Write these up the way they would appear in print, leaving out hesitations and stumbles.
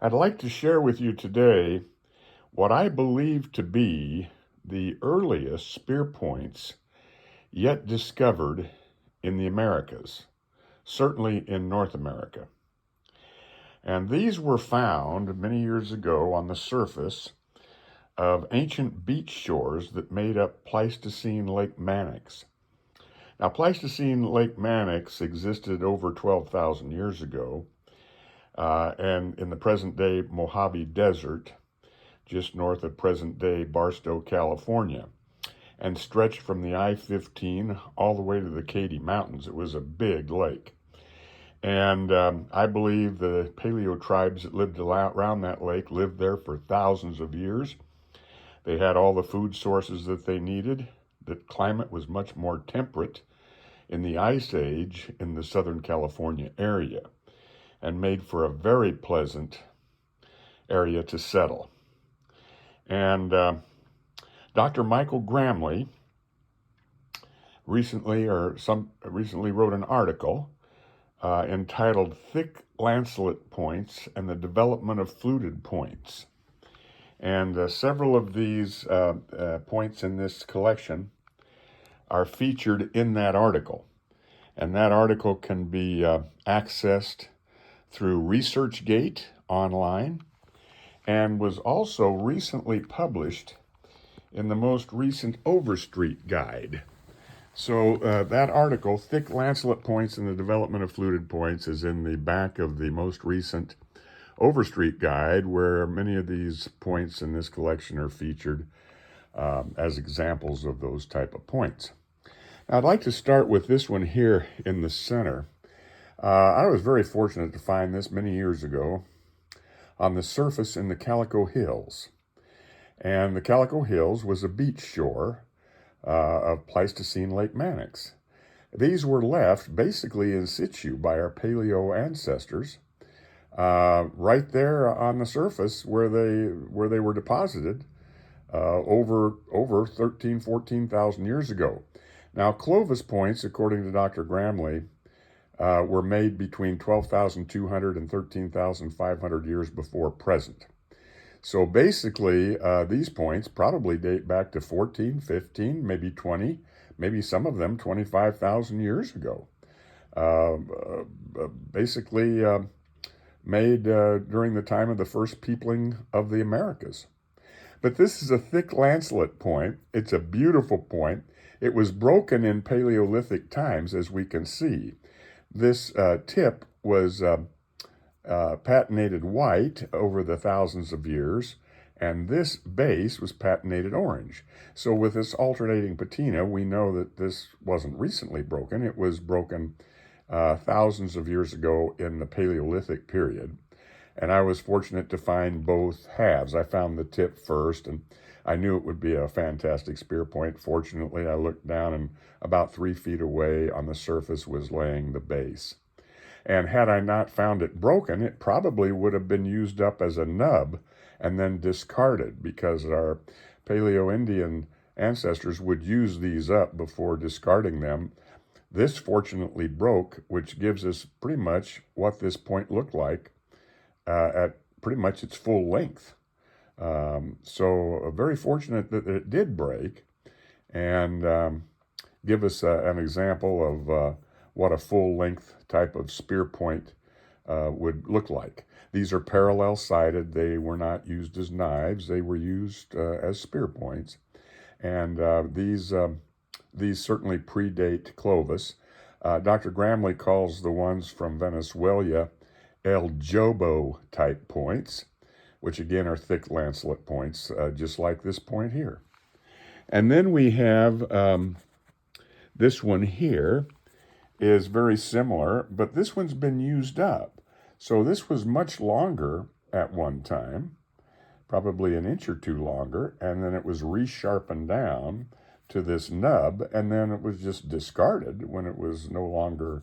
I'd like to share with you today what I believe to be the earliest spear points yet discovered in the Americas, certainly in North America. And these were found many years ago on the surface of ancient beach shores that made up Pleistocene Lake Manax. Now, Pleistocene Lake Manax existed over 12,000 years ago, and in the present-day Mojave Desert, just north of present-day Barstow, California, and stretched from the I-15 all the way to the Katy Mountains. It was a big lake. And I believe the paleo tribes that lived around that lake lived there for thousands of years. They had all the food sources that they needed. The climate was much more temperate in the Ice Age in the Southern California area, and made for a very pleasant area to settle. And Dr. Michael Gramley recently wrote an article entitled "Thick Lancelet Points and the Development of Fluted Points." And several of these points in this collection are featured in that article. And that article can be accessed through ResearchGate online, and was also recently published in the most recent Overstreet Guide. So that article, Thick Lancelet Points and the Development of Fluted Points, is in the back of the most recent Overstreet Guide, where many of these points in this collection are featured as examples of those type of points. Now, I'd like to start with this one here in the center. I was very fortunate to find this many years ago on the surface in the Calico Hills. And the Calico Hills was a beach shore of Pleistocene Lake Manax. These were left basically in situ by our paleo ancestors right there on the surface where they were deposited over 14,000 years ago. Now, Clovis Points, according to Dr. Gramley, were made between 12,200 and 13,500 years before present. So basically, these points probably date back to 14, 15, maybe 20, maybe some of them 25,000 years ago. Basically made during the time of the first peopling of the Americas. But this is a thick lancelet point. It's a beautiful point. It was broken in Paleolithic times, as we can see. This tip was patinated white over the thousands of years, and this base was patinated orange. So with this alternating patina, we know that this wasn't recently broken. It was broken thousands of years ago in the Paleolithic period. And I was fortunate to find both halves. I found the tip first, and I knew it would be a fantastic spear point. Fortunately, I looked down, and about 3 feet away on the surface was laying the base. And had I not found it broken, it probably would have been used up as a nub and then discarded, because our Paleoindian ancestors would use these up before discarding them. This fortunately broke, which gives us pretty much what this point looked like at pretty much its full length. So very fortunate that it did break and give us an example of what a full-length type of spear point would look like. These are parallel-sided. They were not used as knives. They were used as spear points. And these certainly predate Clovis. Dr. Gramley calls the ones from Venezuela El Jobo type points, which again are thick lancelet points, just like this point here. And then we have this one here is very similar, but this one's been used up. So this was much longer at one time, probably an inch or two longer, and then it was resharpened down to this nub, and then it was just discarded when it was no longer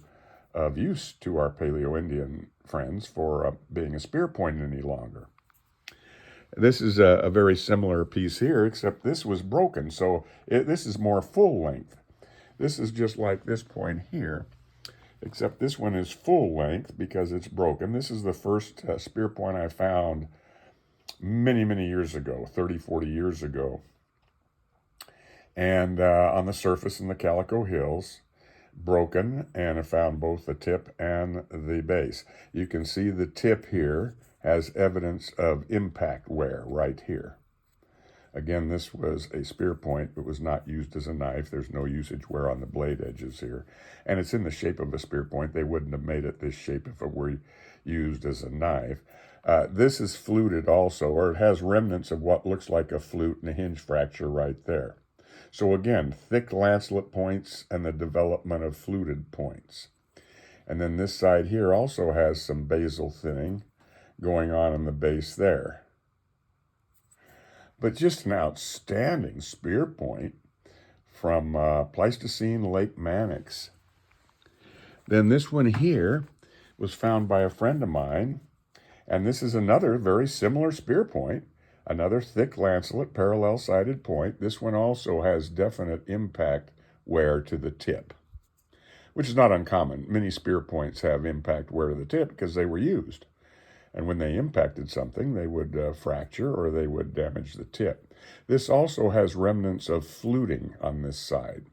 of use to our Paleoindian friends for being a spear point any longer. This is a very similar piece here, except this was broken, so this is more full length. This is just like this point here. except this one is full length because it's broken. This is the first spear point I found many, many years ago, 30, 40 years ago. And on the surface in the Calico Hills, broken, and I found both the tip and the base. You can see the tip here has evidence of impact wear right here. Again, this was a spear point. It was not used as a knife. There's no usage wear on the blade edges here. And it's in the shape of a spear point. They wouldn't have made it this shape if it were used as a knife. This is fluted also, or it has remnants of what looks like a flute and a hinge fracture right there. So again, thick lancelet points and the development of fluted points. And then this side here also has some basal thinning going on in the base there. But just an outstanding spear point from Pleistocene Lake Mannix. Then this one here was found by a friend of mine, and this is another very similar spear point. Another thick lancelet, parallel-sided point. This one also has definite impact wear to the tip, which is not uncommon. Many spear points have impact wear to the tip because they were used. And when they impacted something, they would fracture or they would damage the tip. This also has remnants of fluting on this side.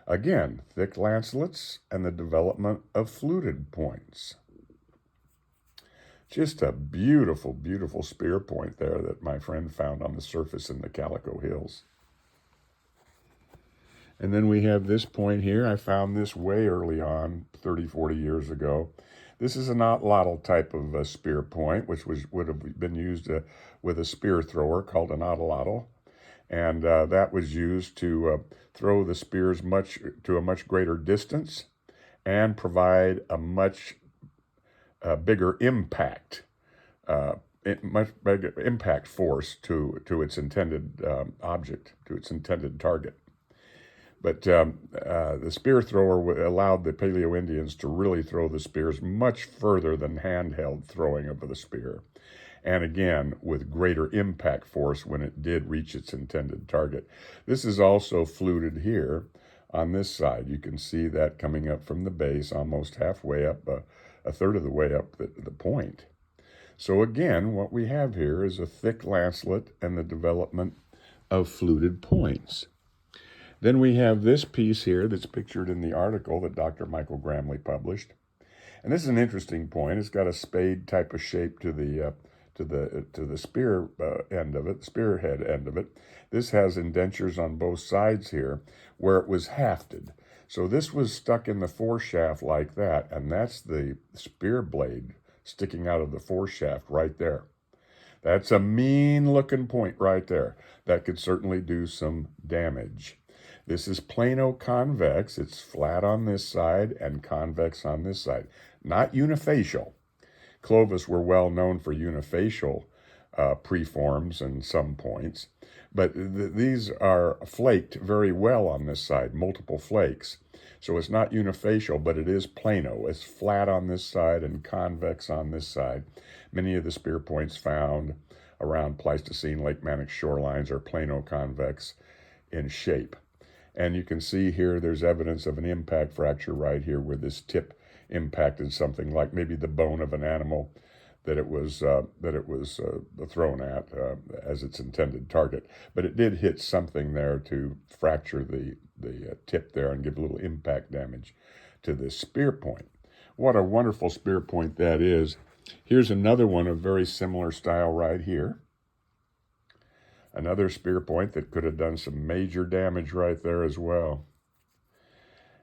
Again, thick lancelets and the development of fluted points. Just a beautiful, beautiful spear point there that my friend found on the surface in the Calico Hills. And then we have this point here. I found this way early on, 30, 40 years ago. This is an Atlatl type of spear point, which would have been used with a spear thrower called an Atlatl. And that was used to throw the spears to a much greater distance and provide a much bigger impact, much bigger impact force to its intended object, to its intended target. But the spear thrower allowed the Paleoindians to really throw the spears much further than handheld throwing of the spear. And again, with greater impact force when it did reach its intended target. This is also fluted here on this side. You can see that coming up from the base, almost halfway up, a third of the way up the point. So again, what we have here is a thick lancelet and the development of fluted points. Then we have this piece here that's pictured in the article that Dr. Michael Gramley published. And this is an interesting point. It's got a spade type of shape to the spear end of it, spearhead end of it. This has indentures on both sides here where it was hafted. So this was stuck in the foreshaft like that, and that's the spear blade sticking out of the foreshaft right there. That's a mean-looking point right there. That could certainly do some damage. This is plano-convex. It's flat on this side and convex on this side, not unifacial. Clovis were well known for unifacial preforms and some points, but these are flaked very well on this side, multiple flakes. So it's not unifacial, but it is plano. It's flat on this side and convex on this side. Many of the spear points found around Pleistocene Lake Mannix shorelines are plano-convex in shape. And you can see here there's evidence of an impact fracture right here where this tip impacted something like maybe the bone of an animal that it was thrown at as its intended target. But it did hit something there to fracture the tip there and give a little impact damage to this spear point. What a wonderful spear point that is. Here's another one of very similar style right here. Another spear point that could have done some major damage right there as well.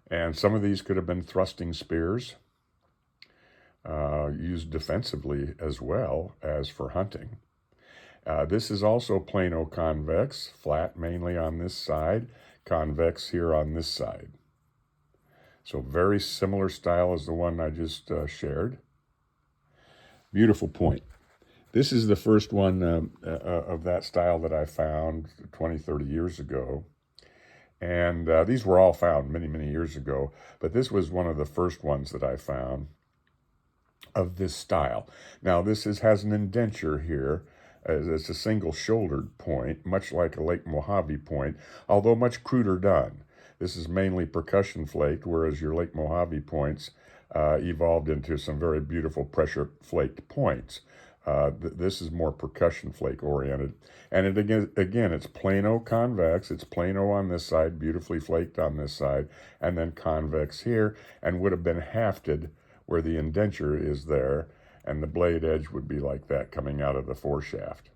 And some of these could have been thrusting spears, used defensively as well as for hunting. This is also plano-convex, flat mainly on this side, convex here on this side. So very similar style as the one I just shared. Beautiful point. This is the first one of that style that I found 20, 30 years ago. And these were all found many, many years ago. But this was one of the first ones that I found of this style. Now, this has an indenture here. It's a single-shouldered point, much like a Lake Mojave point, although much cruder done. This is mainly percussion flaked, whereas your Lake Mojave points evolved into some very beautiful pressure flaked points. This is more percussion flake oriented. And it again, it's plano convex. It's plano on this side, beautifully flaked on this side, and then convex here, and would have been hafted where the indenture is there, and the blade edge would be like that coming out of the foreshaft.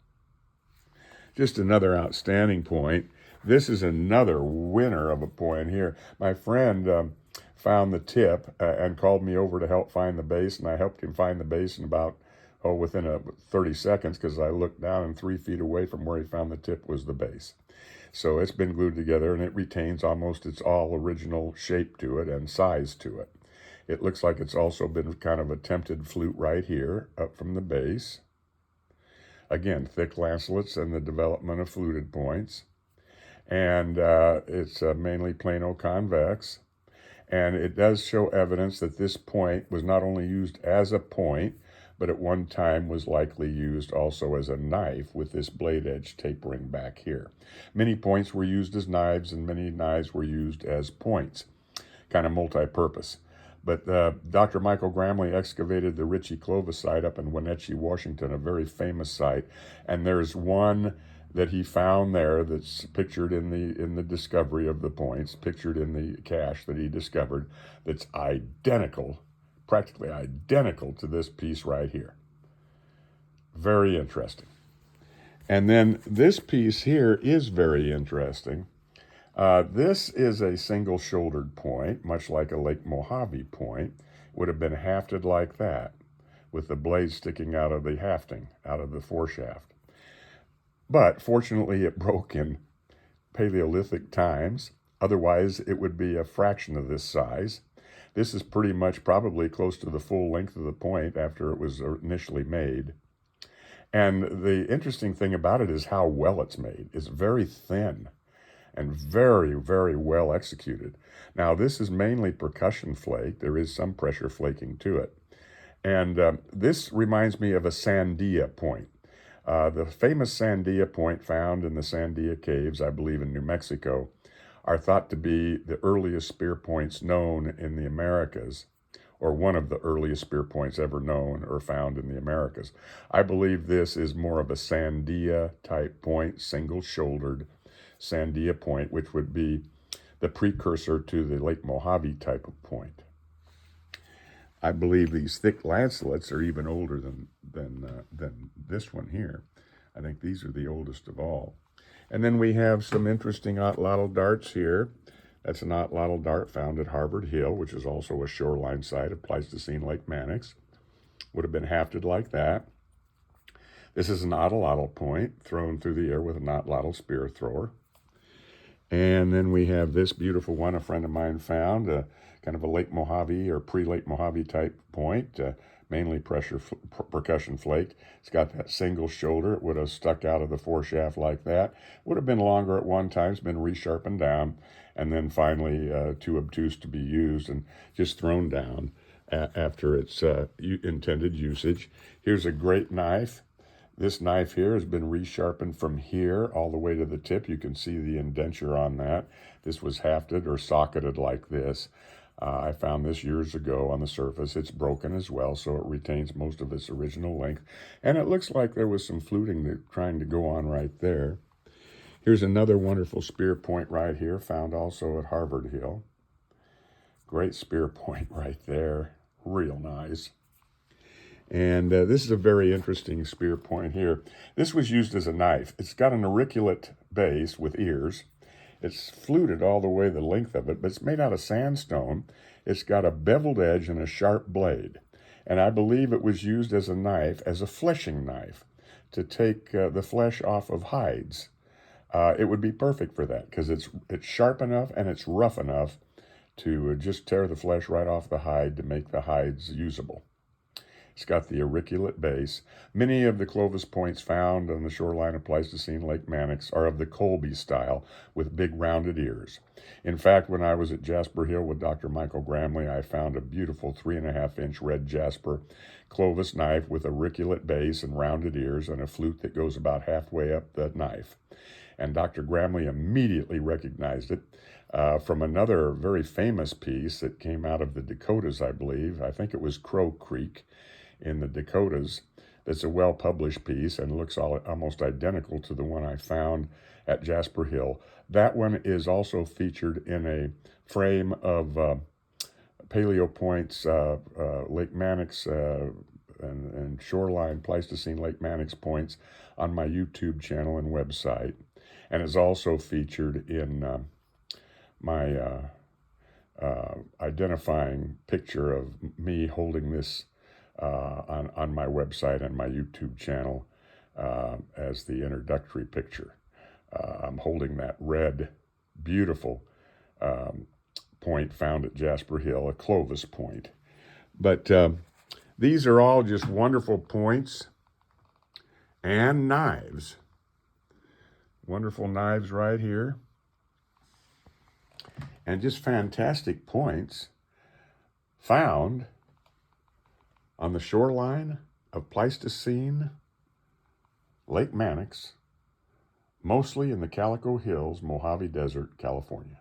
Just another outstanding point. This is another winner of a point here. My friend found the tip and called me over to help find the base, and I helped him find the base in about, within 30 seconds, because I looked down and 3 feet away from where he found the tip was the base. So it's been glued together, and it retains almost its all original shape to it and size to it. It looks like it's also been kind of a tempted flute right here up from the base. Again, thick lancelets and the development of fluted points. And it's mainly plano convex. And it does show evidence that this point was not only used as a point, but at one time was likely used also as a knife with this blade edge tapering back here. Many points were used as knives, and many knives were used as points, kind of multi-purpose. But Dr. Michael Gramley excavated the Ritchie Clovis site up in Wenatchee, Washington, a very famous site. And there's one that he found there that's pictured in the discovery of the points, pictured in the cache that he discovered, that's identical, practically identical to this piece right here. Very interesting. And then this piece here is very interesting. This is a single-shouldered point, much like a Lake Mojave point. Would have been hafted like that, with the blade sticking out of the hafting, out of the foreshaft. But fortunately, it broke in Paleolithic times. Otherwise, it would be a fraction of this size. This is pretty much probably close to the full length of the point after it was initially made. And the interesting thing about it is how well it's made. It's very thin and very, very well executed. Now, this is mainly percussion flake. There is some pressure flaking to it. And this reminds me of a Sandia point. The famous Sandia point found in the Sandia caves, I believe in New Mexico, are thought to be the earliest spear points known in the Americas, or one of the earliest spear points ever known or found in the Americas. I believe this is more of a Sandia type point, single-shouldered Sandia point, which would be the precursor to the Lake Mojave type of point. I believe these thick lancelets are even older than this one here. I think these are the oldest of all. And then we have some interesting Atlatl darts here. That's an Atlatl dart found at Harvard Hill, which is also a shoreline site of Pleistocene Lake Mannix. Would have been hafted like that. This is an Atlatl point thrown through the air with an Atlatl spear thrower. And then we have this beautiful one a friend of mine found, kind of a Lake Mojave or pre-Lake Mojave type point, mainly percussion flake. It's got that single shoulder. It would have stuck out of the foreshaft like that. Would have been longer at one time. It's been resharpened down, and then finally too obtuse to be used and just thrown down after its intended usage. Here's a great knife. This knife here has been resharpened from here all the way to the tip. You can see the indenture on that. This was hafted or socketed like this. I found this years ago on the surface. It's broken as well, so it retains most of its original length. And it looks like there was some fluting trying to go on right there. Here's another wonderful spear point right here, found also at Harvard Hill. Great spear point right there. Real nice. And this is a very interesting spear point here. This was used as a knife. It's got an auriculate base with ears. It's fluted all the way the length of it, but it's made out of sandstone. It's got a beveled edge and a sharp blade. And I believe it was used as a knife, as a fleshing knife, to take the flesh off of hides. It would be perfect for that because it's sharp enough and it's rough enough to just tear the flesh right off the hide to make the hides usable. It's got the auriculate base. Many of the Clovis points found on the shoreline of Pleistocene Lake Mannix are of the Colby style with big rounded ears. In fact, when I was at Jasper Hill with Dr. Michael Gramley, I found a beautiful 3.5-inch red jasper Clovis knife with auriculate base and rounded ears and a flute that goes about halfway up the knife. And Dr. Gramley immediately recognized it. from another very famous piece that came out of the Dakotas, I believe. I think it was Crow Creek in the Dakotas. That's a well-published piece and looks almost identical to the one I found at Jasper Hill. That one is also featured in a frame of Paleopoints, Lake Mannix, and shoreline Pleistocene Lake Mannix points on my YouTube channel and website. And is also featured in my identifying picture of me holding this on my website and my YouTube channel as the introductory picture. I'm holding that red, beautiful point found at Jasper Hill, a Clovis point. But these are all just wonderful points and knives. Wonderful knives right here. And just fantastic points found on the shoreline of Pleistocene Lake Mannix, mostly in the Calico Hills, Mojave Desert, California.